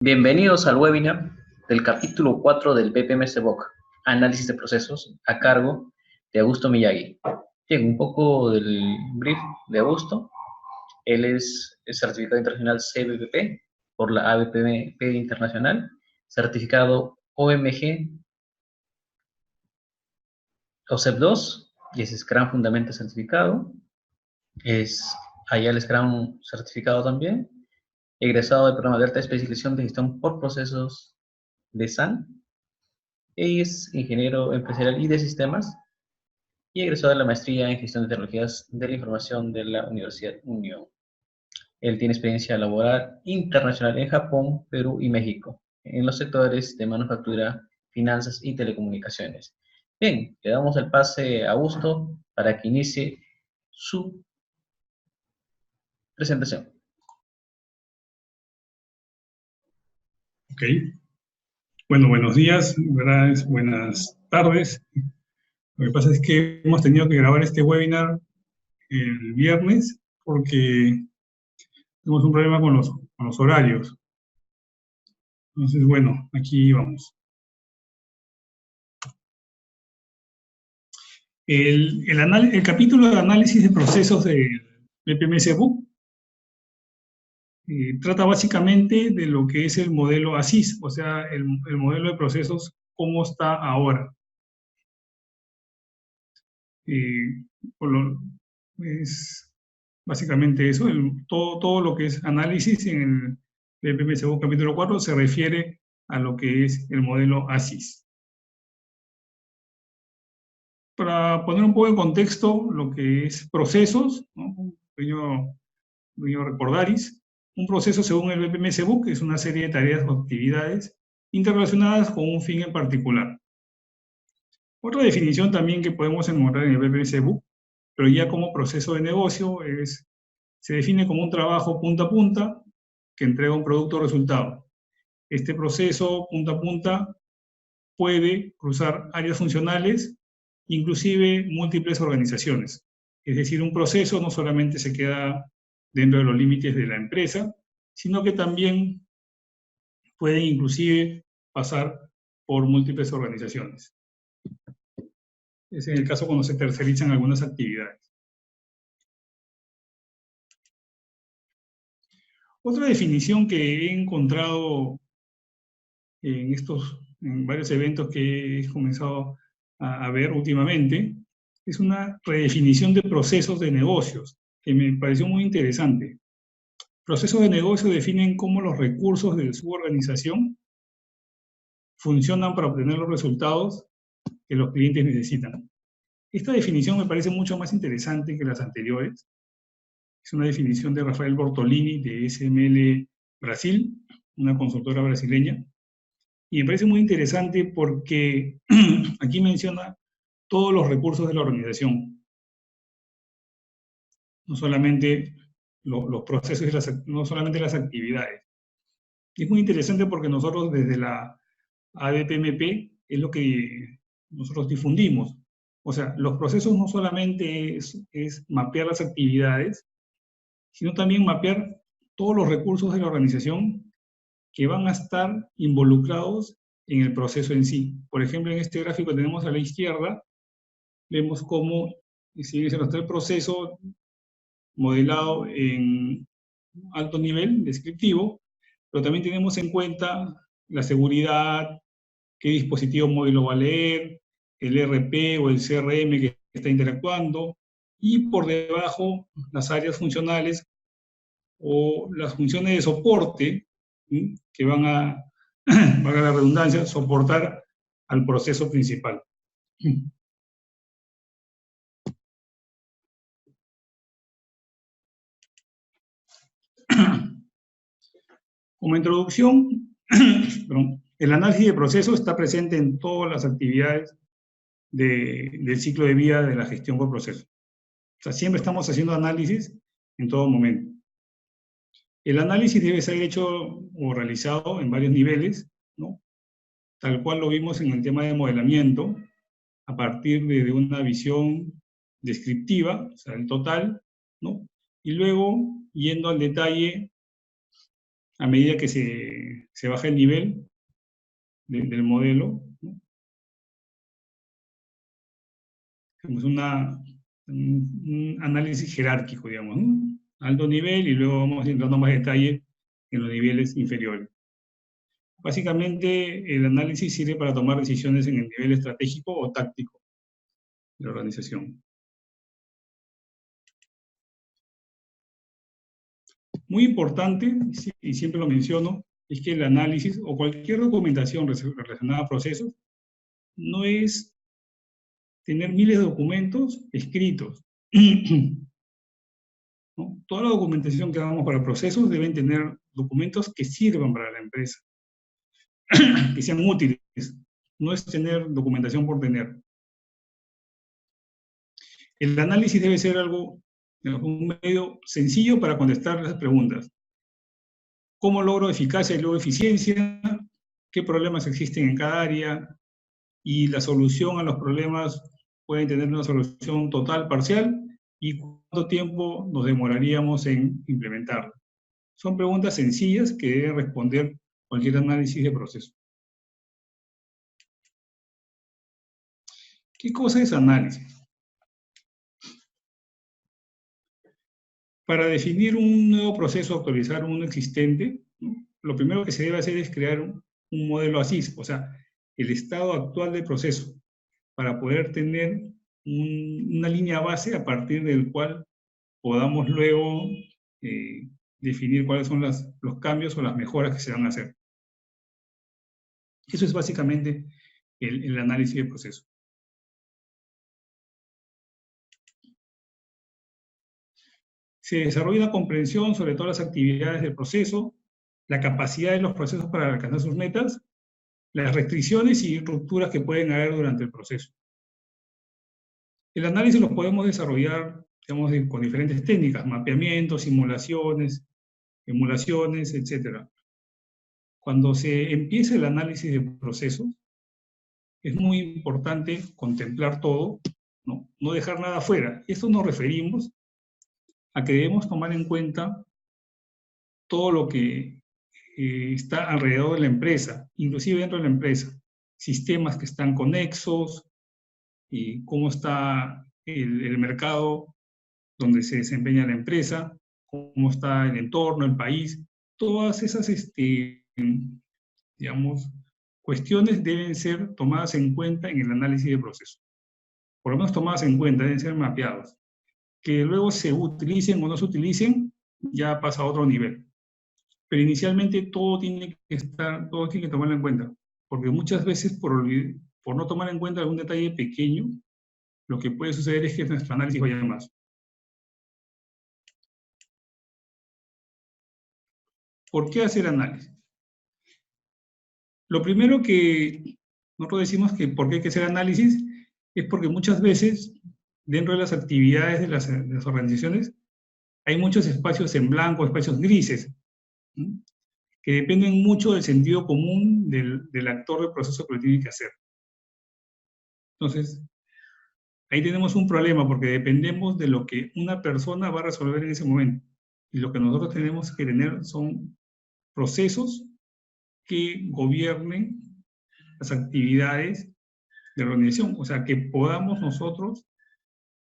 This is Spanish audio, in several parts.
Bienvenidos al webinar del capítulo 4 del BPM-SBOC, Análisis de Procesos, a cargo de Augusto Miyagi. Bien, un poco del brief de Augusto. Él es certificado internacional CBPP por la ABPP Internacional, certificado OMG OCEP 2, y es Scrum Fundamental certificado. Es IAL Scrum certificado también. Egresado del programa de alta especialización de gestión por procesos de SAN. Es ingeniero empresarial y de sistemas y egresado de la maestría en gestión de tecnologías de la información de la Universidad Unión. Él tiene experiencia laboral internacional en Japón, Perú y México, en los sectores de manufactura, finanzas y telecomunicaciones. Bien, le damos el pase a Augusto para que inicie su presentación. Ok. Bueno, buenos días, buenas tardes. Lo que pasa es que hemos tenido que grabar este webinar el viernes porque tenemos un problema con los horarios. Entonces, bueno, aquí vamos. El capítulo de análisis de procesos del BPM-SBOC trata básicamente de lo que es el modelo ASIS, o sea, el modelo de procesos, cómo está ahora. Es básicamente eso, todo lo que es análisis en el BPM-SBOC capítulo 4 se refiere a lo que es el modelo ASIS. Para poner un poco en contexto lo que es procesos, ¿no? Un pequeño recordaris. Un proceso, según el BPM-SBOC, es una serie de tareas o actividades interrelacionadas con un fin en particular. Otra definición también que podemos encontrar en el BPM-SBOC, pero ya como proceso de negocio, se define como un trabajo punta a punta que entrega un producto o resultado. Este proceso punta a punta puede cruzar áreas funcionales, inclusive múltiples organizaciones. Es decir, un proceso no solamente se queda dentro de los límites de la empresa, sino que también puede inclusive pasar por múltiples organizaciones. Es en el caso cuando se tercerizan algunas actividades. Otra definición que he encontrado en varios eventos que he comenzado a ver últimamente, es una redefinición de procesos de negocios, que me pareció muy interesante. Procesos de negocio definen cómo los recursos de su organización funcionan para obtener los resultados que los clientes necesitan. Esta definición me parece mucho más interesante que las anteriores. Es una definición de Rafael Bortolini, de SML Brasil, una consultora brasileña. Y me parece muy interesante porque aquí menciona todos los recursos de la organización. No solamente los procesos y no solamente las actividades. Y es muy interesante porque nosotros desde la ABPMP es lo que nosotros difundimos. O sea, los procesos no solamente es mapear las actividades, sino también mapear todos los recursos de la organización que van a estar involucrados en el proceso en sí. Por ejemplo, en este gráfico que tenemos a la izquierda, vemos cómo se nos está el proceso modelado en alto nivel descriptivo, pero también tenemos en cuenta la seguridad, qué dispositivo móvil lo va a leer, el ERP o el CRM que está interactuando, y por debajo las áreas funcionales o las funciones de soporte, ¿sí?, que van a, valga la redundancia, soportar al proceso principal. Como introducción, el análisis de procesos está presente en todas las actividades del ciclo de vida de la gestión por proceso. O sea, siempre estamos haciendo análisis en todo momento. El análisis debe ser hecho o realizado en varios niveles, ¿no? Tal cual lo vimos en el tema de modelamiento, a partir de una visión descriptiva, o sea, el total, ¿no? Y luego, yendo al detalle a medida que se baja el nivel del modelo, ¿no? Tenemos un análisis jerárquico, digamos, ¿no? Alto nivel, y luego vamos entrando más detalle en los niveles inferiores. Básicamente, el análisis sirve para tomar decisiones en el nivel estratégico o táctico de la organización. Muy importante, y siempre lo menciono, es que el análisis o cualquier documentación relacionada a procesos no es tener miles de documentos escritos. ¿No? Toda la documentación que hagamos para procesos deben tener documentos que sirvan para la empresa, que sean útiles. No es tener documentación por tener. El análisis debe ser algo, un medio sencillo para contestar las preguntas. ¿Cómo logro eficacia y luego eficiencia? ¿Qué problemas existen en cada área? Y la solución a los problemas pueden tener una solución total, parcial, y cuánto tiempo nos demoraríamos en implementarla. Son preguntas sencillas que debe responder cualquier análisis de proceso. ¿Qué cosa es análisis? Para definir un nuevo proceso, actualizar uno existente, ¿no? Lo primero que se debe hacer es crear un modelo ASIS, o sea, el estado actual del proceso, para poder tener una línea base a partir del cual podamos luego definir cuáles son los cambios o las mejoras que se van a hacer. Eso es básicamente el análisis del proceso. Se desarrolla una comprensión sobre todas las actividades del proceso, la capacidad de los procesos para alcanzar sus metas, las restricciones y rupturas que pueden haber durante el proceso. El análisis lo podemos desarrollar, digamos, con diferentes técnicas: mapeamiento, simulaciones, emulaciones, etc. Cuando se empieza el análisis de procesos, es muy importante contemplar todo, no dejar nada fuera. Esto nos referimos a que debemos tomar en cuenta todo lo que está alrededor de la empresa, inclusive dentro de la empresa, sistemas que están conexos, y cómo está el mercado donde se desempeña la empresa, cómo está el entorno, el país. Todas esas, digamos, cuestiones deben ser tomadas en cuenta en el análisis de proceso. Por lo menos tomadas en cuenta, deben ser mapeados. Que luego se utilicen o no se utilicen, ya pasa a otro nivel. Pero inicialmente todo tiene que tomarlo en cuenta, porque muchas veces por no tomar en cuenta algún detalle pequeño, lo que puede suceder es que nuestro análisis vaya más. ¿Por qué hacer análisis? Lo primero que nosotros decimos que por qué hay que hacer análisis es porque muchas veces dentro de las actividades de las organizaciones hay muchos espacios en blanco, espacios grises, ¿sí? Que dependen mucho del sentido común del actor del proceso que lo tiene que hacer. Entonces, ahí tenemos un problema porque dependemos de lo que una persona va a resolver en ese momento. Y lo que nosotros tenemos que tener son procesos que gobiernen las actividades de la organización. O sea, que podamos nosotros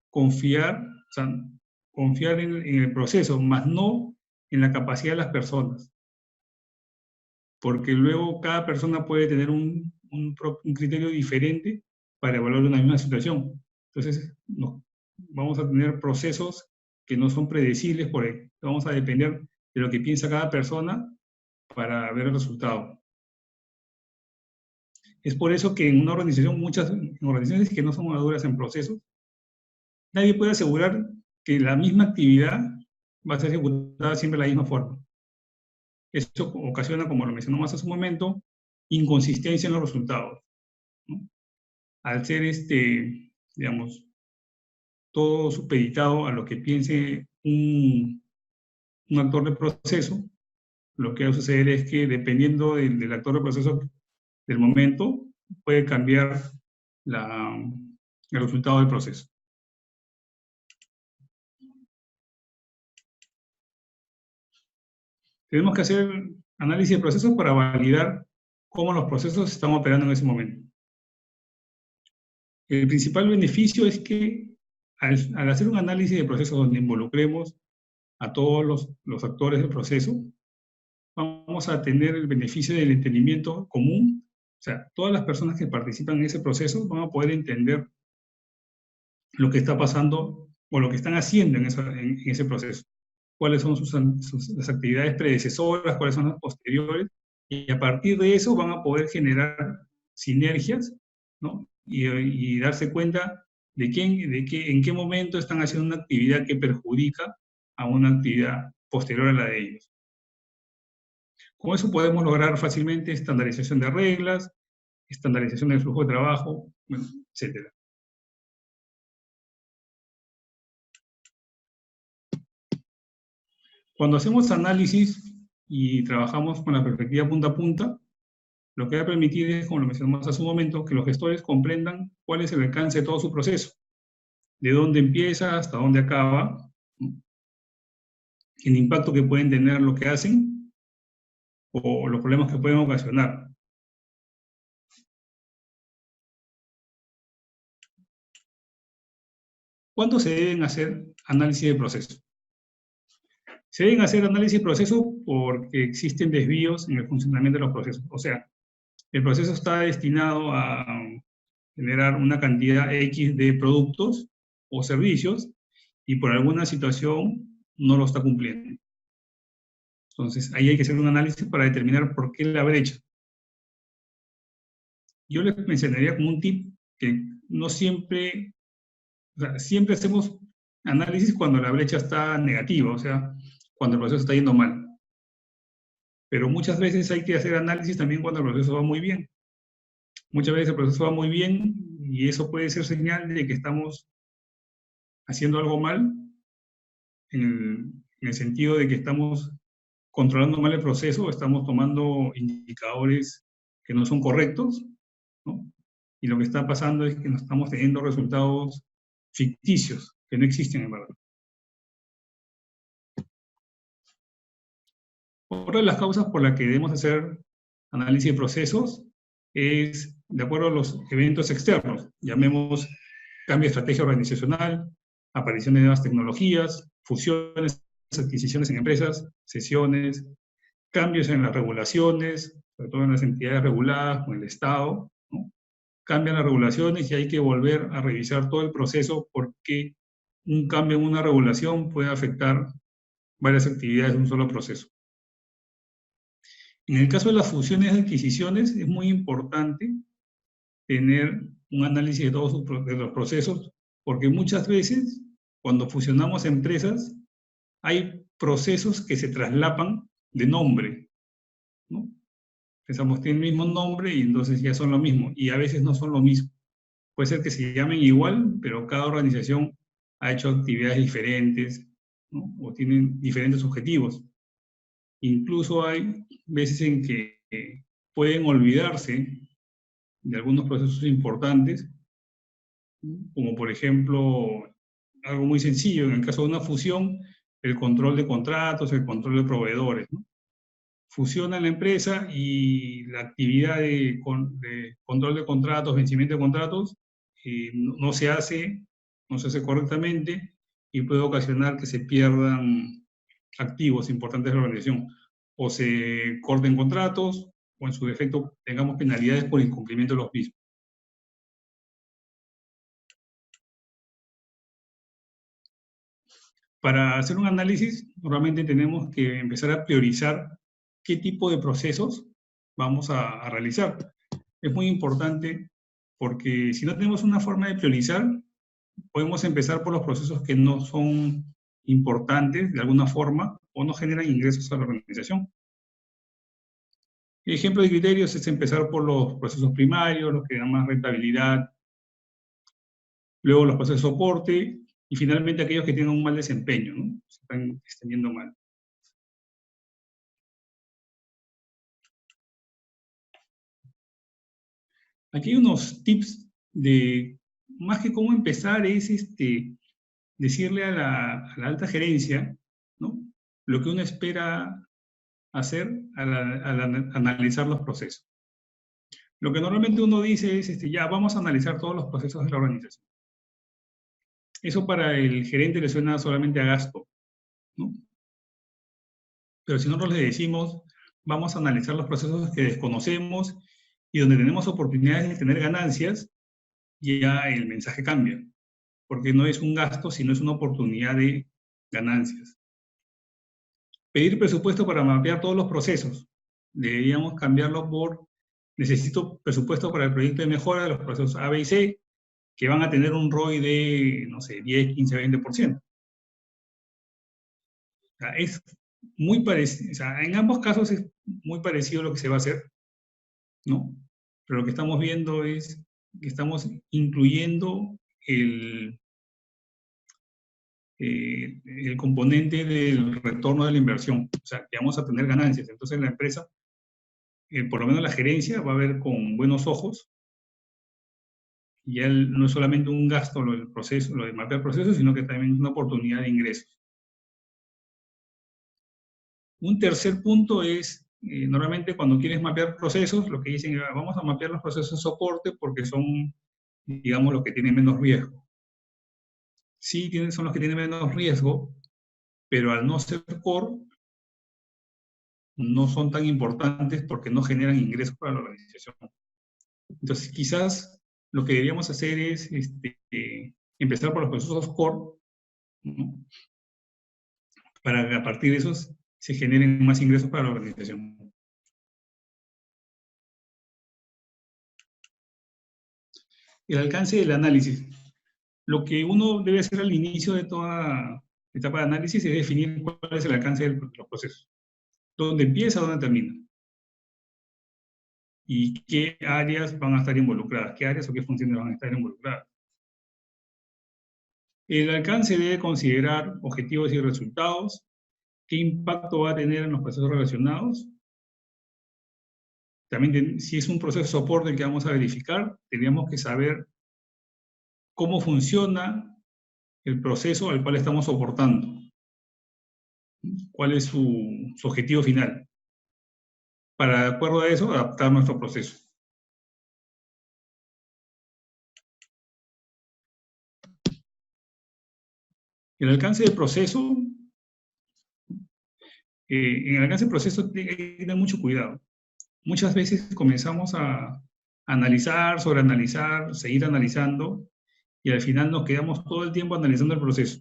confiar, o sea, confiar en el proceso, más no en la capacidad de las personas. Porque luego cada persona puede tener un criterio diferente para evaluar una misma situación. Entonces, vamos a tener procesos que no son predecibles, porque vamos a depender de lo que piensa cada persona para ver el resultado. Es por eso que en una organización, muchas organizaciones que no son maduras en procesos, nadie puede asegurar que la misma actividad va a ser ejecutada siempre de la misma forma. Esto ocasiona, como lo mencionamos hace un momento, inconsistencia en los resultados, ¿no? Al ser, digamos, todo supeditado a lo que piense un actor de proceso, lo que va a suceder es que, dependiendo del actor de proceso del momento, puede cambiar el resultado del proceso. Tenemos que hacer Análisis de procesos para validar cómo los procesos están operando en ese momento. El principal beneficio es que al hacer un análisis de procesos donde involucremos a todos los actores del proceso, vamos a tener el beneficio del entendimiento común. O sea, todas las personas que participan en ese proceso van a poder entender lo que está pasando o lo que están haciendo en ese proceso. Cuáles son las actividades predecesoras, cuáles son las posteriores, y a partir de eso van a poder generar sinergias, ¿no? Y darse cuenta en qué momento están haciendo una actividad que perjudica a una actividad posterior a la de ellos. Con eso podemos lograr fácilmente estandarización de reglas, estandarización del flujo de trabajo, bueno, etc. Cuando hacemos análisis y trabajamos con la perspectiva punta a punta, lo que va a permitir es, como lo mencionamos hace un momento, que los gestores comprendan cuál es el alcance de todo su proceso, de dónde empieza hasta dónde acaba, ¿no? El impacto que pueden tener lo que hacen o los problemas que pueden ocasionar. ¿Cuándo se deben hacer análisis de proceso? Se deben hacer análisis de proceso porque existen desvíos en el funcionamiento de los procesos. O sea, el proceso está destinado a generar una cantidad X de productos o servicios y por alguna situación no lo está cumpliendo. Entonces, ahí hay que hacer un análisis para determinar por qué la brecha. Yo les mencionaría como un tip que no siempre, o sea, siempre hacemos análisis cuando la brecha está negativa, o sea, cuando el proceso está yendo mal. Pero muchas veces hay que hacer análisis también cuando el proceso va muy bien. Muchas veces el proceso va muy bien y eso puede ser señal de que estamos haciendo algo mal en el sentido de que estamos controlando mal el proceso, estamos tomando indicadores que no son correctos, ¿no? Y lo que está pasando es que no estamos teniendo resultados ficticios, que no existen en verdad. Otra de las causas por las que debemos hacer análisis de procesos es de acuerdo a los eventos externos, llamemos cambio de estrategia organizacional, aparición de nuevas tecnologías, fusiones, adquisiciones en empresas, cesiones, cambios en las regulaciones, sobre todo en las entidades reguladas, con el Estado, ¿no? Cambian las regulaciones y hay que volver a revisar todo el proceso porque un cambio en una regulación puede afectar varias actividades de un solo proceso. En el caso de las fusiones y adquisiciones, es muy importante tener un análisis de todos los procesos, porque muchas veces, cuando fusionamos empresas, hay procesos que se traslapan de nombre, ¿no? Pensamos, tienen el mismo nombre y entonces ya son lo mismo, y a veces no son lo mismo. Puede ser que se llamen igual, pero cada organización ha hecho actividades diferentes, ¿no? O tienen diferentes objetivos. Incluso hay veces en que pueden olvidarse de algunos procesos importantes, como por ejemplo, algo muy sencillo, en el caso de una fusión, el control de contratos, el control de proveedores, ¿no? Fusiona la empresa y la actividad de control de contratos, vencimiento de contratos, no se hace correctamente y puede ocasionar que se pierdan activos importantes de la organización, o se corten contratos, o en su defecto tengamos penalidades por incumplimiento de los mismos. Para hacer un análisis, normalmente tenemos que empezar a priorizar qué tipo de procesos vamos a realizar. Es muy importante porque si no tenemos una forma de priorizar, podemos empezar por los procesos que no son importantes de alguna forma o no generan ingresos a la organización. El ejemplo de criterios es empezar por los procesos primarios, los que dan más rentabilidad, luego los procesos de soporte y finalmente aquellos que tienen un mal desempeño, ¿no? Se están extendiendo mal. Aquí hay unos tips de, más que cómo empezar, es decirle a la alta gerencia, ¿no? Lo que uno espera hacer al analizar los procesos. Lo que normalmente uno dice es, ya, vamos a analizar todos los procesos de la organización. Eso para el gerente le suena solamente a gasto, ¿no? Pero si nosotros le decimos, vamos a analizar los procesos que desconocemos y donde tenemos oportunidades de tener ganancias, ya el mensaje cambia, porque no es un gasto, sino es una oportunidad de ganancias. Pedir presupuesto para mapear todos los procesos. Deberíamos cambiarlo por, necesito presupuesto para el proyecto de mejora de los procesos A, B y C, que van a tener un ROI de, no sé, 10, 15, 20%. O sea, es muy parecido, o sea, en ambos casos es muy parecido a lo que se va a hacer, ¿no? Pero lo que estamos viendo es que estamos incluyendo el componente del retorno de la inversión, o sea, que vamos a tener ganancias. Entonces la empresa, por lo menos la gerencia, va a ver con buenos ojos, y ya no es solamente un gasto lo del proceso, lo de mapear procesos, sino que también es una oportunidad de ingresos. Un tercer punto es, normalmente cuando quieres mapear procesos, lo que dicen es, vamos a mapear los procesos de soporte porque son, digamos, los que tienen menos riesgo. Sí, son los que tienen menos riesgo, pero al no ser core, no son tan importantes porque no generan ingresos para la organización. Entonces, quizás lo que deberíamos hacer es empezar por los procesos core, ¿no? Para que a partir de esos se generen más ingresos para la organización. El alcance del análisis. Lo que uno debe hacer al inicio de toda etapa de análisis es definir cuál es el alcance de los procesos. ¿Dónde empieza, dónde termina? Y qué áreas van a estar involucradas, qué áreas o qué funciones van a estar involucradas. El alcance debe considerar objetivos y resultados, qué impacto va a tener en los procesos relacionados. También, si es un proceso de soporte que vamos a verificar, tendríamos que saber cómo funciona el proceso al cual estamos soportando. ¿Cuál es su objetivo final? Para, de acuerdo a eso, adaptar nuestro proceso. El alcance del proceso, en el alcance del proceso hay que tener mucho cuidado. Muchas veces comenzamos a analizar, sobreanalizar, seguir analizando, y al final nos quedamos todo el tiempo analizando el proceso.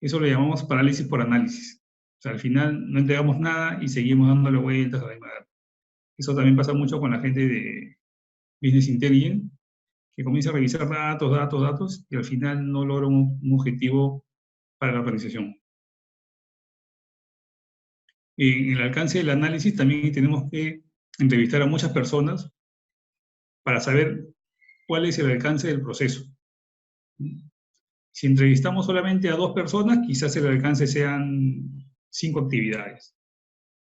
Eso lo llamamos parálisis por análisis. O sea, al final no entregamos nada y seguimos dándole vueltas a la misma. Eso también pasa mucho con la gente de Business Intelligence, que comienza a revisar datos, datos, datos, y al final no logra un objetivo para la organización. En el alcance del análisis también tenemos que entrevistar a muchas personas para saber cuál es el alcance del proceso. Si entrevistamos solamente a 2 personas, quizás el alcance sean 5 actividades,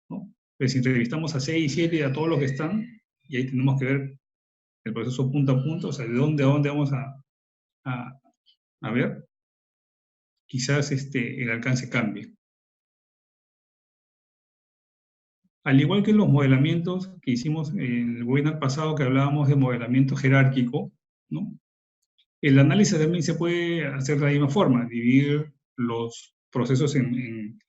¿no? Pero si entrevistamos a 6, 7, a todos los que están, y ahí tenemos que ver el proceso punto a punto, o sea, de dónde a dónde vamos a ver, quizás el alcance cambie. Al igual que los modelamientos que hicimos en el webinar pasado, que hablábamos de modelamiento jerárquico, ¿no? El análisis también se puede hacer de la misma forma, dividir los procesos en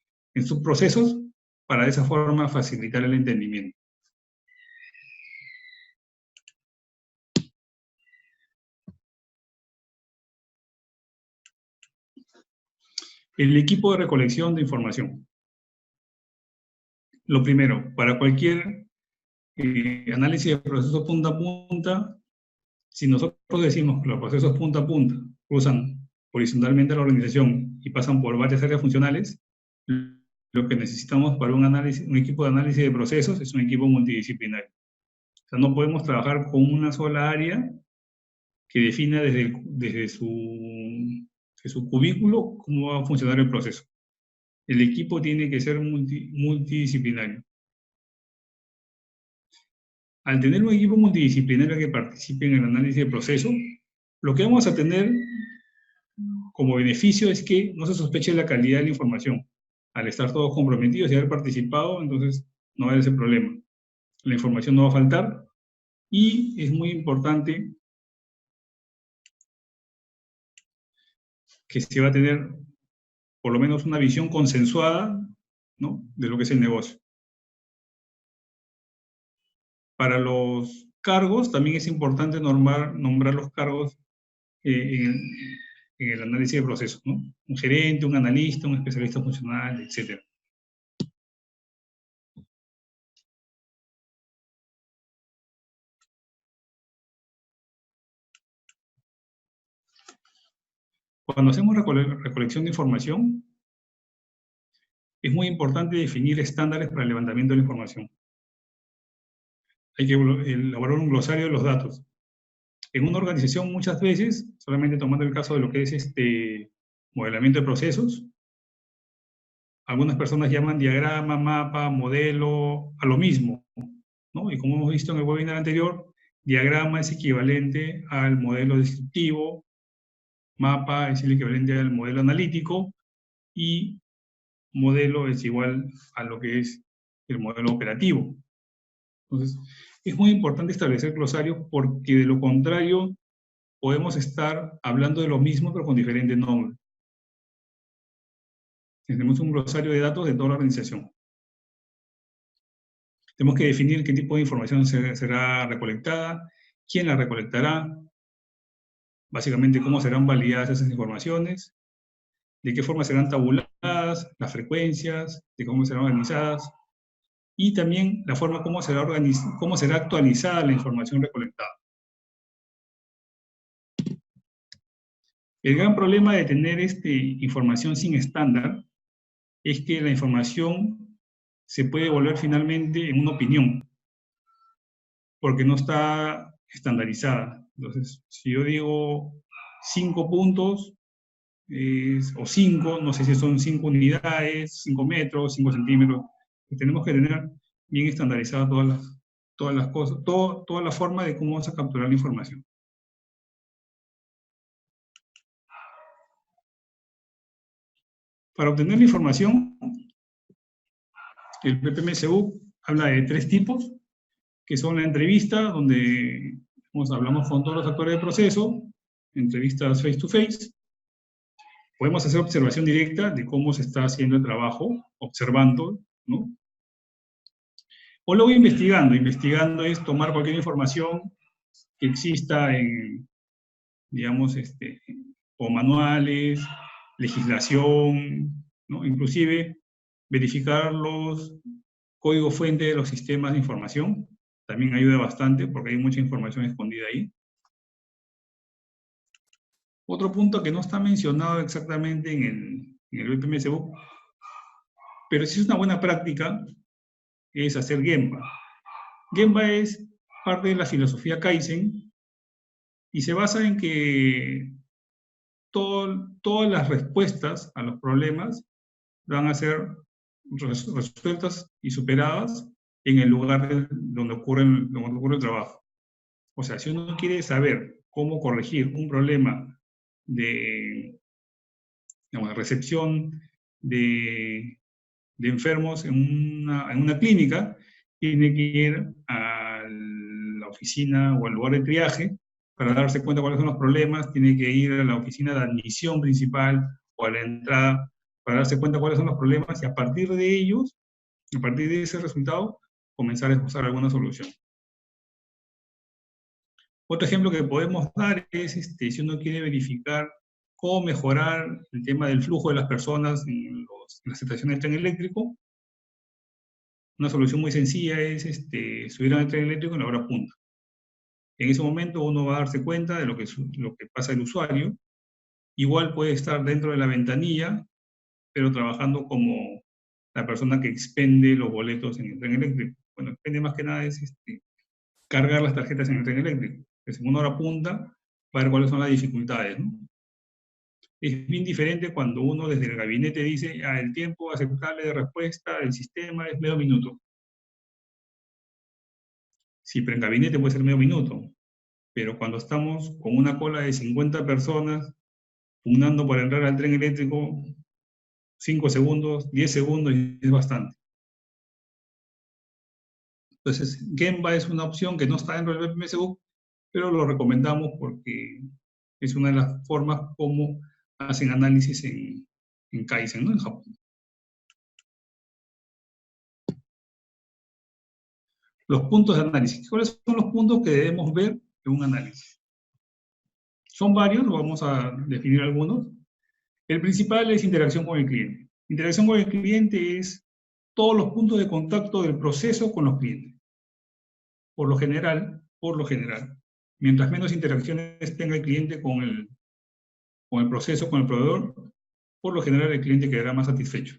subprocesos para de esa forma facilitar el entendimiento. El equipo de recolección de información. Lo primero, para cualquier análisis de procesos punta a punta, si nosotros decimos que los procesos punta a punta cruzan horizontalmente la organización y pasan por varias áreas funcionales, lo que necesitamos para un equipo de análisis de procesos es un equipo multidisciplinario. O sea, no podemos trabajar con una sola área que defina desde su cubículo cómo va a funcionar el proceso. El equipo tiene que ser multidisciplinario. Al tener un equipo multidisciplinario que participe en el análisis de proceso, lo que vamos a tener como beneficio es que no se sospeche la calidad de la información. al estar todos comprometidos y haber participado, entonces no va a haber ese problema. La información no va a faltar y es muy importante que se va a tener por lo menos una visión consensuada, ¿no?, de lo que es el negocio. Para los cargos, también es importante nombrar los cargos en el análisis de procesos, ¿no? Un gerente, un analista, un especialista funcional, etc. Cuando hacemos recolección de información, es muy importante definir estándares para el levantamiento de la información. Hay que elaborar un glosario de los datos. En una organización, muchas veces, solamente tomando el caso de lo que es modelamiento de procesos, algunas personas llaman diagrama, mapa, modelo, a lo mismo, ¿no? Y como hemos visto en el webinar anterior, diagrama es equivalente al modelo descriptivo, mapa es el equivalente al modelo analítico, y modelo es igual a lo que es el modelo operativo. Entonces, es muy importante establecer glosarios porque de lo contrario podemos estar hablando de lo mismo pero con diferentes nombres. Tenemos un glosario de datos de toda la organización. Tenemos que definir qué tipo de información será recolectada, quién la recolectará, básicamente cómo serán validadas esas informaciones, de qué forma serán tabuladas, las frecuencias, de cómo serán organizadas, y también la forma cómo será actualizada la información recolectada. El gran problema de tener información sin estándar es que la información se puede volver finalmente en una opinión, porque no está estandarizada. Entonces, si yo digo 5 puntos, o 5, no sé si son 5 unidades, 5 metros, 5 centímetros, tenemos que tener bien estandarizadas todas las cosas, toda la forma de cómo vamos a capturar la información. Para obtener la información, el PPMSU habla de 3 tipos, que son la entrevista, donde hablamos con todos los actores del proceso, entrevistas face to face. Podemos hacer observación directa de cómo se está haciendo el trabajo, observando, ¿no? O luego investigando. Investigando es tomar cualquier información que exista en, digamos, o manuales, legislación, ¿no? Inclusive verificar los códigos fuente de los sistemas de información. También ayuda bastante porque hay mucha información escondida ahí. Otro punto que no está mencionado exactamente en el BPMSU, pero sí es una buena práctica, es hacer Gemba. Gemba es parte de la filosofía Kaizen y se basa en que todas las respuestas a los problemas van a ser resueltas y superadas en el lugar donde ocurre el trabajo. O sea, si uno quiere saber cómo corregir un problema de, digamos, recepción de enfermos en una clínica, tiene que ir a la oficina o al lugar de triaje para darse cuenta cuáles son los problemas, tiene que ir a la oficina de admisión principal o a la entrada para darse cuenta cuáles son los problemas y a partir de ellos, a partir de ese resultado, comenzar a esbozar alguna solución. Otro ejemplo que podemos dar es si uno quiere verificar cómo mejorar el tema del flujo de las personas en las estaciones de tren eléctrico. Una solución muy sencilla es subir al tren eléctrico en la hora punta. En ese momento uno va a darse cuenta de lo que pasa el usuario. Igual puede estar dentro de la ventanilla, pero trabajando como la persona que expende los boletos en el tren eléctrico. Bueno, expende más que nada es cargar las tarjetas en el tren eléctrico. En una hora punta, para ver cuáles son las dificultades, ¿no? Es bien diferente cuando uno desde el gabinete dice, el tiempo aceptable de respuesta del sistema es medio minuto. Sí, pero en gabinete puede ser medio minuto. Pero cuando estamos con una cola de 50 personas pugnando para entrar al tren eléctrico, 5 segundos, 10 segundos, y es bastante. Entonces, Gemba es una opción que no está dentro del BPMSbook, pero lo recomendamos porque es una de las formas como hacen análisis en Kaizen, ¿no? En Japón. Los puntos de análisis. ¿Cuáles son los puntos que debemos ver en un análisis? Son varios, vamos a definir algunos. El principal es interacción con el cliente. Interacción con el cliente es todos los puntos de contacto del proceso con los clientes. Por lo general, mientras menos interacciones tenga el cliente con el proceso, con el proveedor, por lo general el cliente quedará más satisfecho.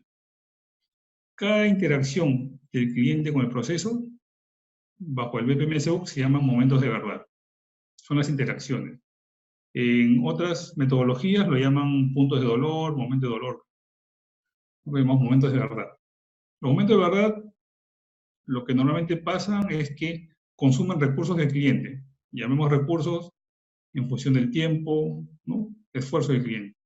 Cada interacción del cliente con el proceso, bajo el BPMSbook, se llaman momentos de verdad. Son las interacciones. En otras metodologías lo llaman puntos de dolor, momentos de dolor. Vemos momentos de verdad. Los momentos de verdad, lo que normalmente pasa es que consumen recursos del cliente. Llamemos recursos en función del tiempo, ¿no? Esfuerzo del cliente.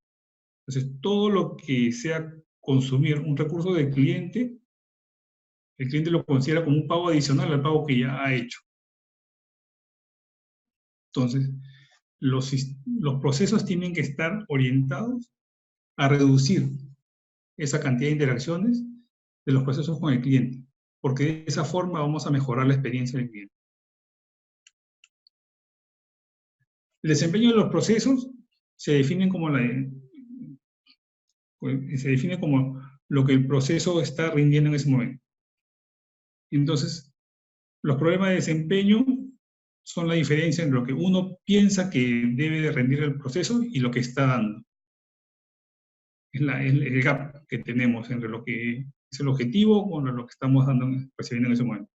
Entonces, todo lo que sea consumir un recurso del cliente, el cliente lo considera como un pago adicional al pago que ya ha hecho. Entonces, los procesos tienen que estar orientados a reducir esa cantidad de interacciones de los procesos con el cliente, porque de esa forma vamos a mejorar la experiencia del cliente. El desempeño de los procesos se define como lo que el proceso está rindiendo en ese momento. Entonces, los problemas de desempeño son la diferencia entre lo que uno piensa que debe de rendir el proceso y lo que está dando. Es el gap que tenemos entre lo que es el objetivo con lo que estamos recibiendo en ese momento.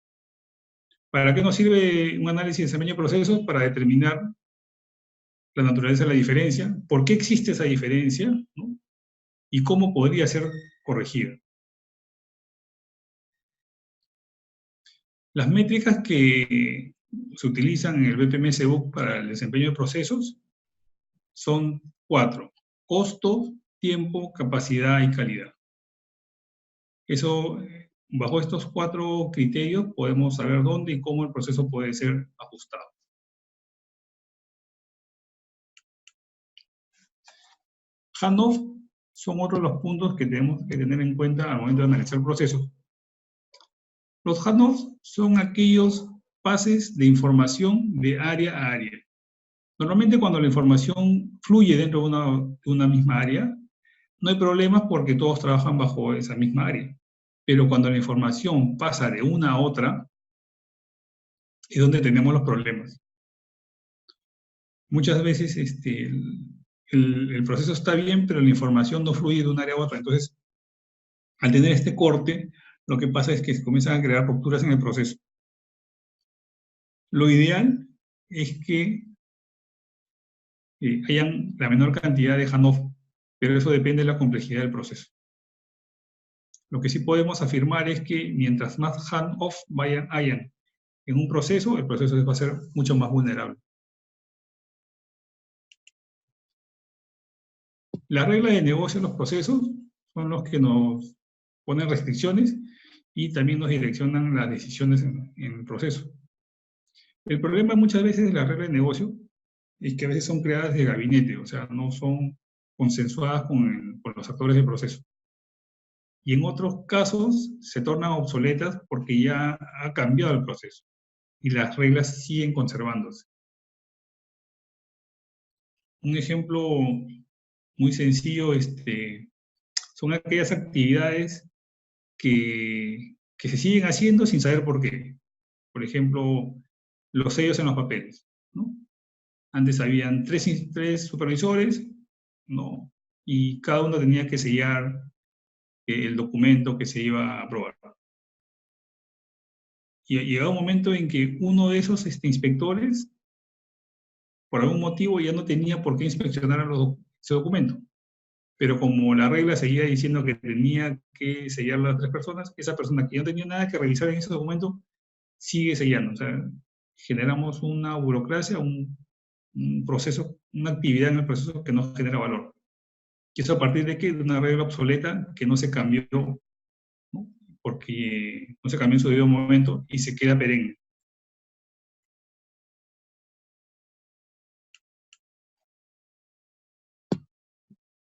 ¿Para qué nos sirve un análisis de desempeño de procesos? Para determinar la naturaleza de la diferencia, por qué existe esa diferencia, ¿no? Y cómo podría ser corregida. Las métricas que se utilizan en el BPMSbook para el desempeño de procesos son 4: costo, tiempo, capacidad y calidad. Eso, bajo estos 4 criterios podemos saber dónde y cómo el proceso puede ser ajustado. Handoff son otros los puntos que tenemos que tener en cuenta al momento de analizar el proceso. Los handoffs son aquellos pases de información de área a área. Normalmente cuando la información fluye dentro de una misma área, no hay problemas porque todos trabajan bajo esa misma área. Pero cuando la información pasa de una a otra, es donde tenemos los problemas. Muchas veces el proceso está bien, pero la información no fluye de un área a otra. Entonces, al tener este corte, lo que pasa es que se comienzan a crear rupturas en el proceso. Lo ideal es que hayan la menor cantidad de handoff, pero eso depende de la complejidad del proceso. Lo que sí podemos afirmar es que mientras más handoff hayan en un proceso, el proceso va a ser mucho más vulnerable. Las reglas de negocio en los procesos son los que nos ponen restricciones y también nos direccionan las decisiones en el proceso. El problema muchas veces de las reglas de negocio es que a veces son creadas de gabinete, o sea, no son consensuadas con los actores del proceso. Y en otros casos se tornan obsoletas porque ya ha cambiado el proceso y las reglas siguen conservándose. Un ejemplo muy sencillo son aquellas actividades que se siguen haciendo sin saber por qué. Por ejemplo, los sellos en los papeles, ¿no? Antes habían tres supervisores, ¿no? Y cada uno tenía que sellar el documento que se iba a aprobar. Y llegaba un momento en que uno de esos inspectores, por algún motivo, ya no tenía por qué inspeccionar ese documento. Pero como la regla seguía diciendo que tenía que sellar las 3 personas, esa persona que no tenía nada que revisar en ese documento, sigue sellando. O sea, generamos una burocracia, un proceso, una actividad en el proceso que no genera valor. ¿Y eso a partir de qué? De una regla obsoleta que no se cambió, ¿no? Porque no se cambió en su debido momento y se queda perenne.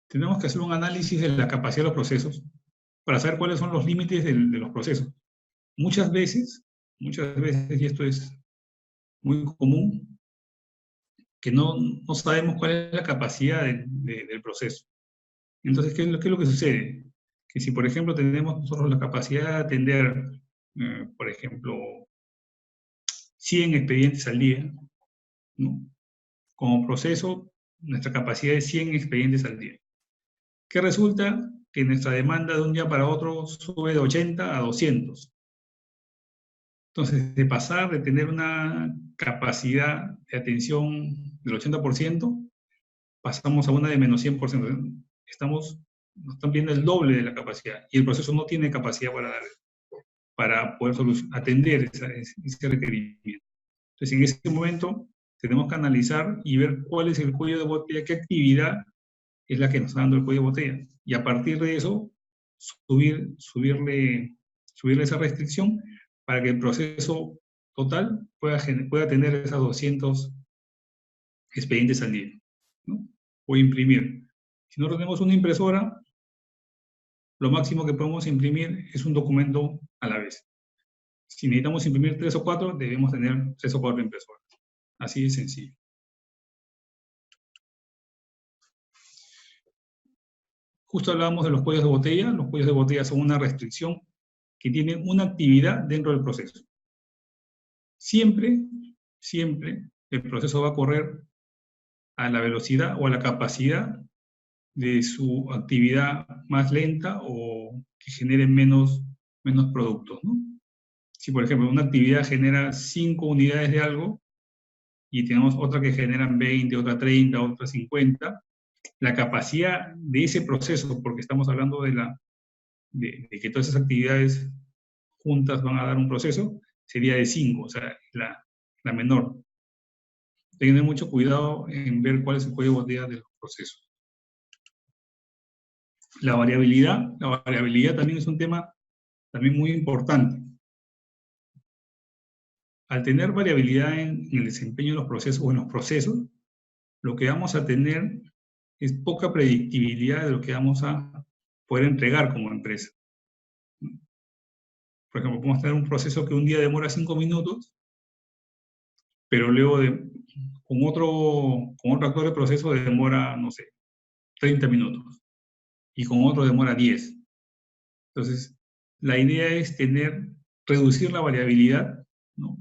Tenemos que hacer un análisis de la capacidad de los procesos para saber cuáles son los límites de los procesos. Muchas veces, y esto es muy común, que no sabemos cuál es la capacidad del proceso. Entonces, ¿qué es lo que sucede? Que si, por ejemplo, tenemos nosotros la capacidad de atender, por ejemplo, 100 expedientes al día, ¿no? Como proceso, nuestra capacidad es 100 expedientes al día. ¿Qué resulta? Que nuestra demanda de un día para otro sube de 80 a 200. Entonces, de pasar de tener una capacidad de atención del 80%, pasamos a una de menos 100%. Nos están pidiendo el doble de la capacidad y el proceso no tiene capacidad para poder atender ese requerimiento. Entonces, en ese momento tenemos que analizar y ver cuál es el cuello de botella, qué actividad es la que nos está dando el cuello de botella. Y a partir de eso, subirle esa restricción para que el proceso total pueda tener esas 200 expedientes al día, ¿no? O imprimir. Si no tenemos una impresora, lo máximo que podemos imprimir es un documento a la vez. Si necesitamos imprimir 3 o 4, debemos tener 3 o 4 impresoras. Así de sencillo. Justo hablábamos de los cuellos de botella. Los cuellos de botella son una restricción que tiene una actividad dentro del proceso. Siempre el proceso va a correr a la velocidad o a la capacidad de su actividad más lenta o que genere menos productos, ¿no? Si, por ejemplo, una actividad genera 5 unidades de algo y tenemos otra que generan 20, otra 30, otra 50, la capacidad de ese proceso, porque estamos hablando de que todas esas actividades juntas van a dar un proceso, sería de 5, o sea, la menor. Hay que tener mucho cuidado en ver cuál es el cuello de botella de los procesos. La variabilidad también es un tema también muy importante. Al tener variabilidad en el desempeño de los procesos o en los procesos, lo que vamos a tener es poca predictibilidad de lo que vamos a poder entregar como empresa. Por ejemplo, podemos tener un proceso que un día demora 5 minutos, pero luego con otro actor de proceso demora, no sé, 30 minutos. Y con otro demora 10. Entonces, la idea es reducir la variabilidad, ¿no?,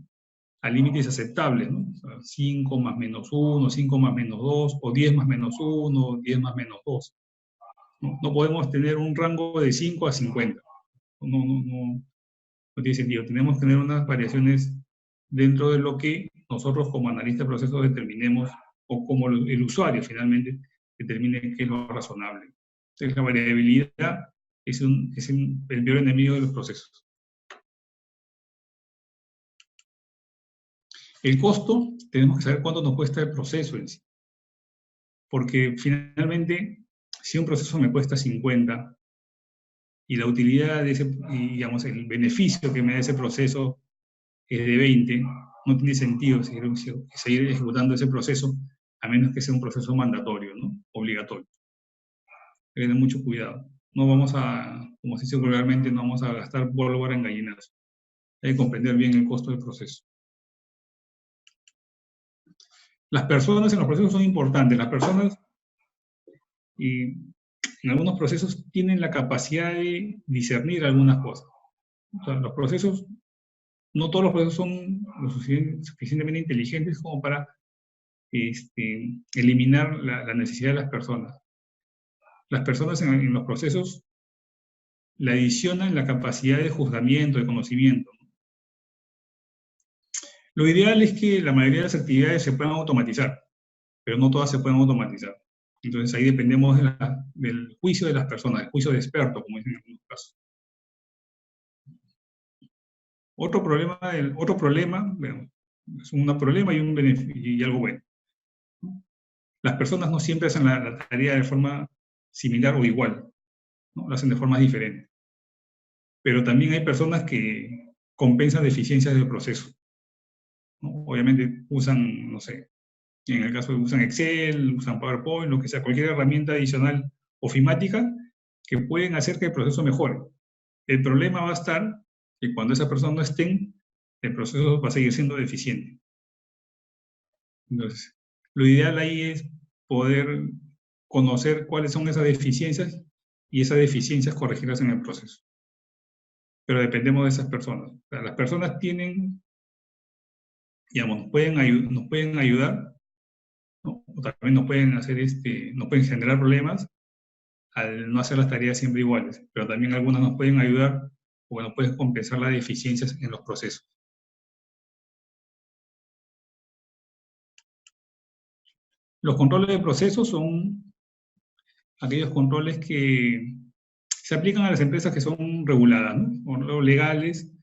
a límites aceptables, ¿no? O sea, 5 más menos 1, 5 más menos 2, o 10 más menos 1, 10 más menos 2. No podemos tener un rango de 5 a 50. No tiene sentido. Tenemos que tener unas variaciones dentro de lo que nosotros como analistas de procesos determinemos, o como el usuario finalmente determine qué es lo razonable. Entonces, la variabilidad es el peor enemigo de los procesos. El costo, tenemos que saber cuánto nos cuesta el proceso en sí. Porque finalmente, si un proceso me cuesta 50 y la utilidad de digamos, el beneficio que me da ese proceso es de 20, no tiene sentido seguir ejecutando ese proceso, a menos que sea un proceso mandatorio, ¿no?, obligatorio. Hay que tener mucho cuidado. No vamos como se dice vulgarmente, no vamos a gastar pólvora en gallinazo. Hay que comprender bien el costo del proceso. Las personas en los procesos son importantes. Las personas en algunos procesos tienen la capacidad de discernir algunas cosas. O sea, no todos los procesos son lo suficientemente inteligentes como para eliminar la necesidad de las personas. Las personas en los procesos la adicionan la capacidad de juzgamiento, de conocimiento. Lo ideal es que la mayoría de las actividades se puedan automatizar, pero no todas se pueden automatizar. Entonces ahí dependemos del juicio de las personas, del juicio de expertos, como dicen en algunos casos. Otro problema, bueno, es un problema y un beneficio y algo bueno. Las personas no siempre hacen la tarea de forma similar o igual, ¿no? Lo hacen de formas diferentes. Pero también hay personas que compensan deficiencias del proceso, ¿no? Obviamente usan, no sé, en el caso de usan Excel, usan PowerPoint, lo que sea, cualquier herramienta adicional ofimática que pueden hacer que el proceso mejore. El problema va a estar que cuando esas personas no estén, el proceso va a seguir siendo deficiente. Entonces, lo ideal ahí es poder conocer cuáles son esas deficiencias y esas deficiencias corregirlas en el proceso. Pero dependemos de esas personas. O sea, las personas tienen, digamos, nos pueden ayudar, ¿no? O también nos pueden hacer, nos pueden generar problemas al no hacer las tareas siempre iguales, pero también algunas nos pueden ayudar o nos pueden compensar las deficiencias en los procesos. Los controles de procesos son aquellos controles que se aplican a las empresas que son reguladas, ¿no? O legales,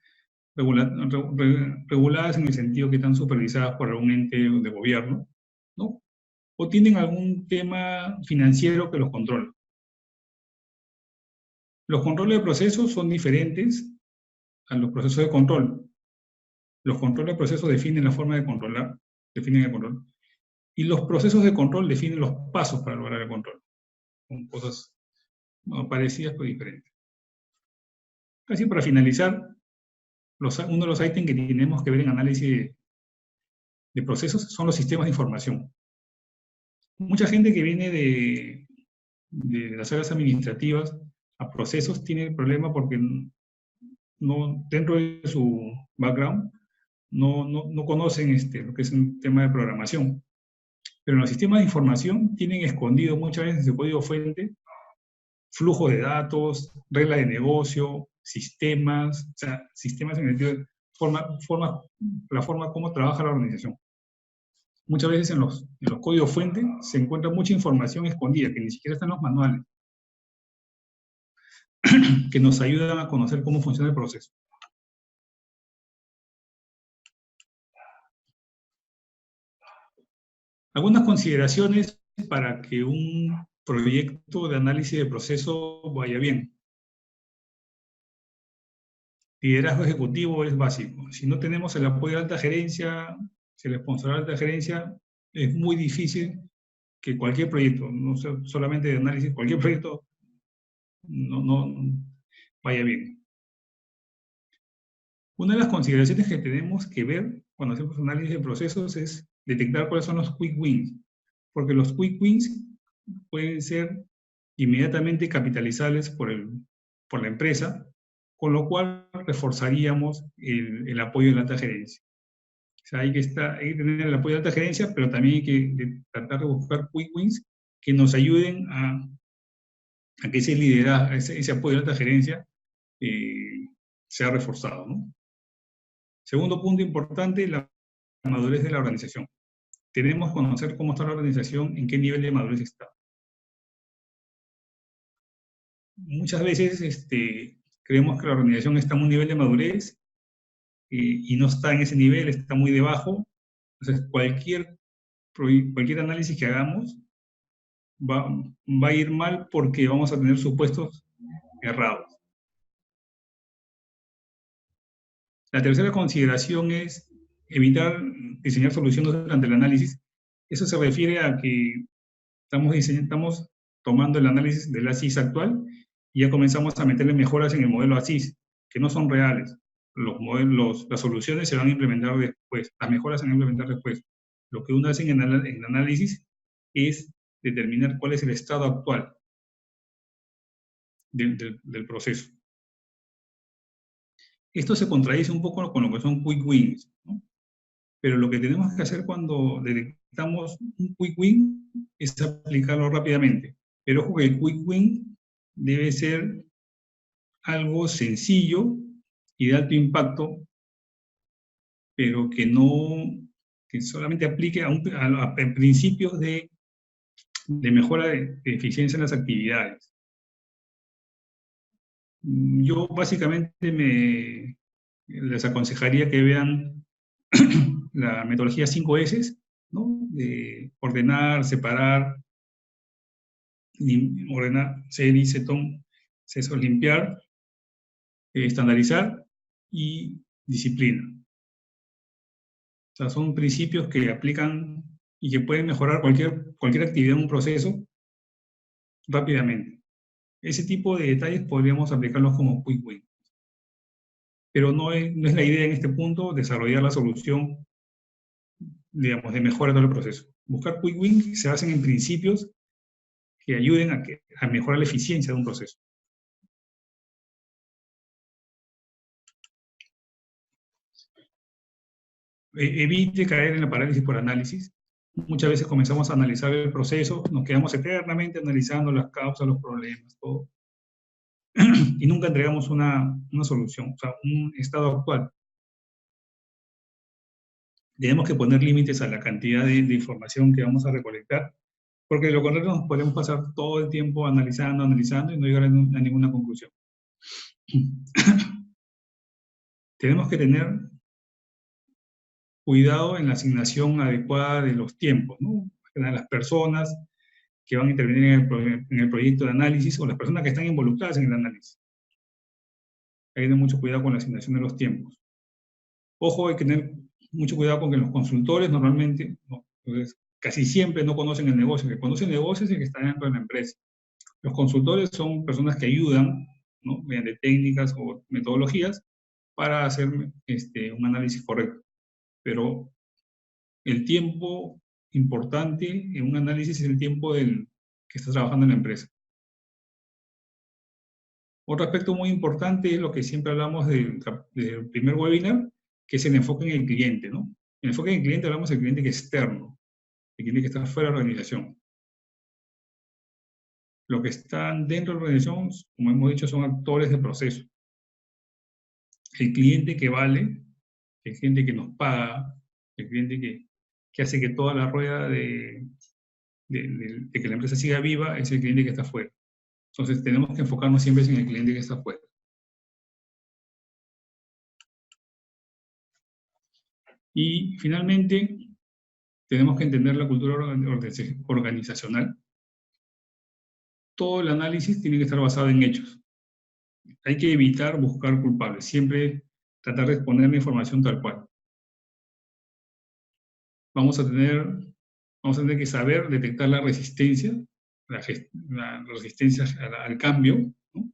reguladas en el sentido que están supervisadas por algún ente de gobierno, ¿no? O tienen algún tema financiero que los controla. Los controles de procesos son diferentes a los procesos de control. Los controles de procesos definen la forma de controlar, definen el control. Y los procesos de control definen los pasos para lograr el control. Son cosas parecidas pero diferentes. Así para finalizar, uno de los ítems que tenemos que ver en análisis de procesos son los sistemas de información. Mucha gente que viene de las áreas administrativas a procesos tiene el problema porque dentro de su background no conocen lo que es un tema de programación. Pero en los sistemas de información tienen escondido muchas veces en su código fuente flujo de datos, reglas de negocio, sistemas, o sea, sistemas en el sentido de la forma como trabaja la organización. Muchas veces en los códigos fuente se encuentra mucha información escondida que ni siquiera está en los manuales, que nos ayudan a conocer cómo funciona el proceso. Algunas consideraciones para que un proyecto de análisis de proceso vaya bien. Liderazgo ejecutivo es básico. Si no tenemos el apoyo de alta gerencia, si el sponsor de alta gerencia, es muy difícil que cualquier proyecto, no solamente de análisis, cualquier proyecto no vaya bien. Una de las consideraciones que tenemos que ver cuando hacemos análisis de procesos es detectar cuáles son los quick wins, porque los quick wins pueden ser inmediatamente capitalizables por la empresa, con lo cual reforzaríamos el apoyo de la alta gerencia. O sea, hay que tener el apoyo de la alta gerencia, pero también hay que tratar de buscar quick wins que nos ayuden a que ese liderazgo, ese apoyo de la alta gerencia sea reforzado, ¿no? Segundo punto importante, la madurez de la organización. Tenemos que conocer cómo está la organización, en qué nivel de madurez está. Muchas veces creemos que la organización está en un nivel de madurez y no está en ese nivel, está muy debajo. Entonces, cualquier análisis que hagamos va a ir mal porque vamos a tener supuestos errados. La tercera consideración es evitar diseñar soluciones durante el análisis. Eso se refiere a que estamos tomando el análisis del ASIS actual y ya comenzamos a meterle mejoras en el modelo ASIS, que no son reales. Las soluciones se van a implementar después, las mejoras se van a implementar después. Lo que uno hace en el análisis es determinar cuál es el estado actual del proceso. Esto se contradice un poco con lo que son quick wins, ¿no? Pero lo que tenemos que hacer cuando detectamos un quick win es aplicarlo rápidamente. Pero ojo que el quick win debe ser algo sencillo y de alto impacto, pero que solamente aplique a principios de mejora de eficiencia en las actividades. Yo básicamente les aconsejaría que vean la metodología 5S, ¿no? De ordenar, separar, ordenar, CERI, CETOM, CESO, limpiar, estandarizar y disciplina. O sea, son principios que aplican y que pueden mejorar cualquier actividad en un proceso rápidamente. Ese tipo de detalles podríamos aplicarlos como quick win. Pero no es la idea en este punto desarrollar la solución, digamos, de mejora de todo el proceso. Buscar quick win se basan en principios que ayuden a mejorar la eficiencia de un proceso. Evite caer en la parálisis por análisis. Muchas veces comenzamos a analizar el proceso, nos quedamos eternamente analizando las causas, los problemas, todo, y nunca entregamos una solución, o sea, un estado actual. Tenemos que poner límites a la cantidad de información que vamos a recolectar, porque de lo contrario nos podemos pasar todo el tiempo analizando y no llegar a ninguna conclusión. Tenemos que tener cuidado en la asignación adecuada de los tiempos, ¿no? Las personas que van a intervenir en el proyecto de análisis o las personas que están involucradas en el análisis. Hay que tener mucho cuidado con la asignación de los tiempos. Ojo, hay que tener mucho cuidado con que los consultores normalmente, casi siempre no conocen el negocio. El que conoce el negocio es el que está dentro de la empresa. Los consultores son personas que ayudan, ¿no?, mediante técnicas o metodologías para hacer un análisis correcto. Pero el tiempo importante en un análisis es el tiempo que está trabajando en la empresa. Otro aspecto muy importante es lo que siempre hablamos del primer webinar, que es el enfoque en el cliente, ¿no? El enfoque en el cliente hablamos del cliente que es externo, el cliente que está fuera de la organización. Los que están dentro de la organización, como hemos dicho, son actores de proceso. El cliente que vale, el cliente que nos paga, el cliente que hace que toda la rueda de que la empresa siga viva, es el cliente que está fuera. Entonces tenemos que enfocarnos siempre en el cliente que está fuera. Y finalmente, tenemos que entender la cultura organizacional. Todo el análisis tiene que estar basado en hechos. Hay que evitar buscar culpables, siempre tratar de exponer la información tal cual. Vamos a tener que saber detectar la resistencia, la resistencia al cambio, ¿no?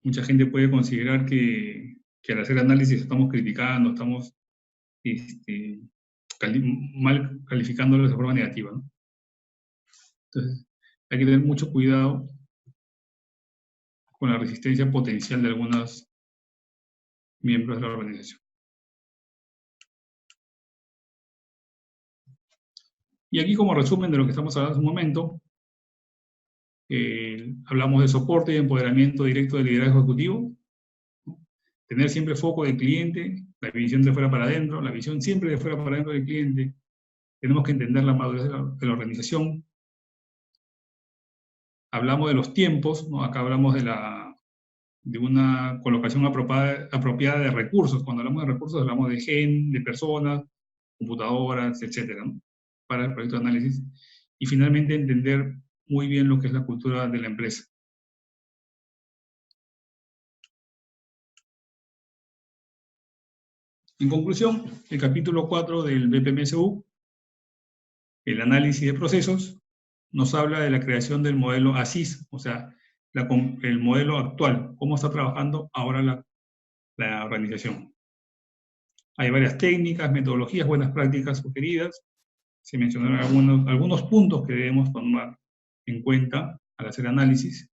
Mucha gente puede considerar que al hacer análisis estamos criticando, estamos mal calificándolo de forma negativa, ¿no? Entonces, hay que tener mucho cuidado con la resistencia potencial de algunos miembros de la organización. Y aquí, como resumen de lo que estamos hablando hace un momento, hablamos de soporte y empoderamiento directo del liderazgo ejecutivo, ¿no? Tener siempre foco del cliente, la visión de fuera para adentro, la visión siempre de fuera para adentro del cliente. Tenemos que entender la madurez de la organización. Hablamos de los tiempos, ¿no? Acá hablamos de una colocación apropiada de recursos. Cuando hablamos de recursos, hablamos de de personas, computadoras, etcétera, ¿no?, para el proyecto de análisis. Y finalmente, entender muy bien lo que es la cultura de la empresa. En conclusión, el capítulo 4 del BPMSU, el análisis de procesos, nos habla de la creación del modelo ASIS, o sea, el modelo actual, cómo está trabajando ahora la organización. Hay varias técnicas, metodologías, buenas prácticas sugeridas. Se mencionaron algunos puntos que debemos tomar en cuenta al hacer análisis.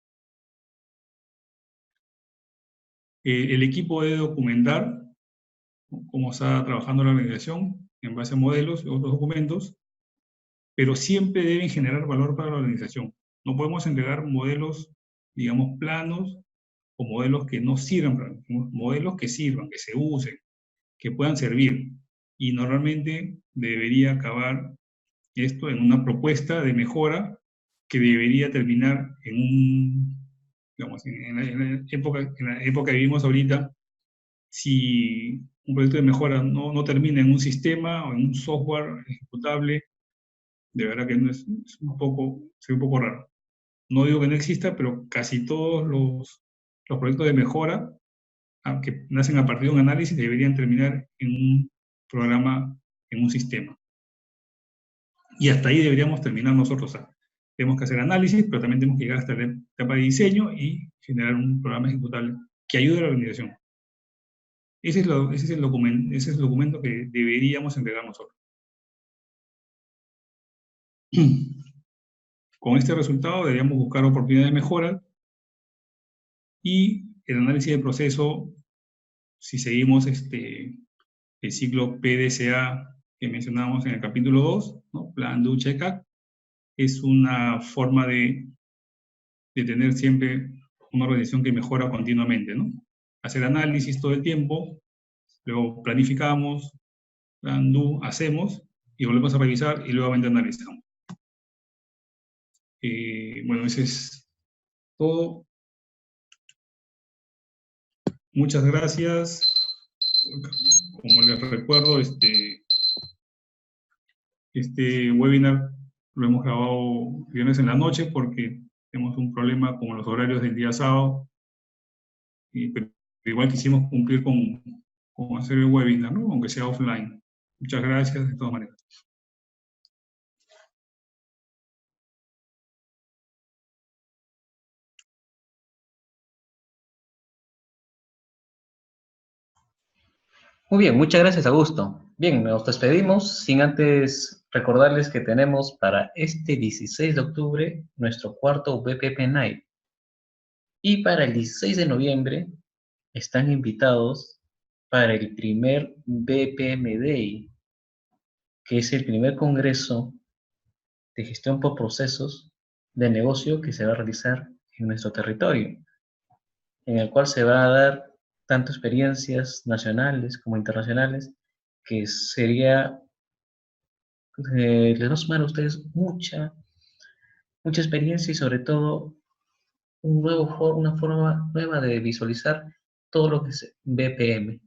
El equipo debe documentar cómo está trabajando la organización en base a modelos y otros documentos, pero siempre deben generar valor para la organización. No podemos entregar modelos, digamos, planos o modelos que no sirvan, modelos que sirvan, que se usen, que puedan servir. Y normalmente debería acabar esto en una propuesta de mejora que debería terminar digamos, en la época que vivimos ahorita. Si un proyecto de mejora no termina en un sistema o en un software ejecutable De verdad que no es un poco raro. No digo que no exista, pero casi todos los proyectos de mejora que nacen a partir de un análisis deberían terminar en un programa, en un sistema. Y hasta ahí deberíamos terminar nosotros. O sea, tenemos que hacer análisis, pero también tenemos que llegar hasta la etapa de diseño y generar un programa ejecutable que ayude a la organización. Ese es el documento que deberíamos entregar nosotros. Con este resultado deberíamos buscar oportunidades de mejora y el análisis de proceso, si seguimos el ciclo PDCA que mencionábamos en el capítulo 2, ¿no? Plan, Do, Check, Act, es una forma de tener siempre una organización que mejora continuamente, ¿no? Hacer análisis todo el tiempo, luego planificamos, Plan, Do, hacemos, y volvemos a revisar y nuevamente analizamos. Bueno, ese es todo. Muchas gracias. Como les recuerdo, este webinar lo hemos grabado viernes en la noche porque tenemos un problema con los horarios del día sábado. Pero igual quisimos cumplir con hacer el webinar, ¿no? Aunque sea offline. Muchas gracias de todas maneras. Muy bien, muchas gracias, Augusto. Bien, nos despedimos sin antes recordarles que tenemos para este 16 de octubre nuestro cuarto BPP Night. Y para el 16 de noviembre están invitados para el primer BPM Day, que es el primer congreso de gestión por procesos de negocio que se va a realizar en nuestro territorio, en el cual se va a dar tanto experiencias nacionales como internacionales, que sería, les va a sumar a ustedes mucha experiencia y sobre todo una forma nueva de visualizar todo lo que es BPM.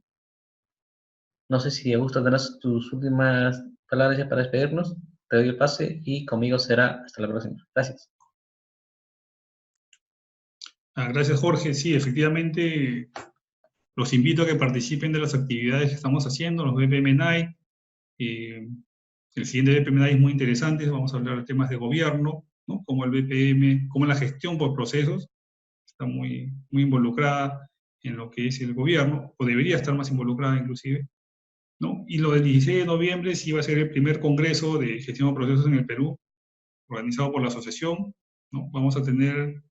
No sé si Augusto tendrás tus últimas palabras ya para despedirnos. Te doy el pase y conmigo será hasta la próxima. Gracias. Gracias, Jorge. Sí, efectivamente, los invito a que participen de las actividades que estamos haciendo, los BPM Night. El siguiente BPM Night es muy interesante. Vamos a hablar de temas de gobierno, ¿no? Como el BPM, como la gestión por procesos está muy involucrada en lo que es el gobierno, o debería estar más involucrada inclusive, ¿no? Y lo del 16 de noviembre sí va a ser el primer congreso de gestión de procesos en el Perú, organizado por la asociación, ¿no? Vamos a tener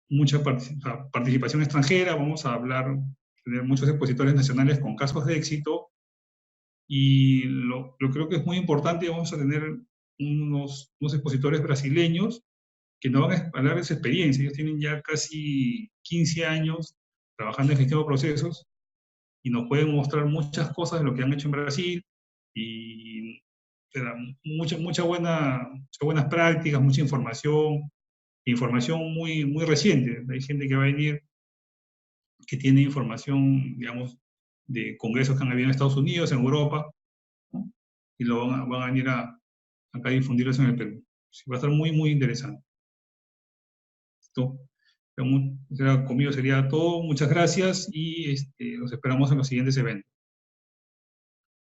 mucha participación extranjera, vamos a tener muchos expositores nacionales con casos de éxito, y lo creo que es muy importante, vamos a tener unos expositores brasileños que nos van a hablar de su experiencia. Ellos tienen ya casi 15 años trabajando en gestión de procesos y nos pueden mostrar muchas cosas de lo que han hecho en Brasil y muchas buenas prácticas, mucha información muy reciente. Hay gente que va a venir que tiene información, digamos, de congresos que han habido en Estados Unidos, en Europa, ¿no? Y lo van a venir acá a difundirlos en el Perú. Sí, va a estar muy interesante. Esto, conmigo sería todo. Muchas gracias y los esperamos en los siguientes eventos.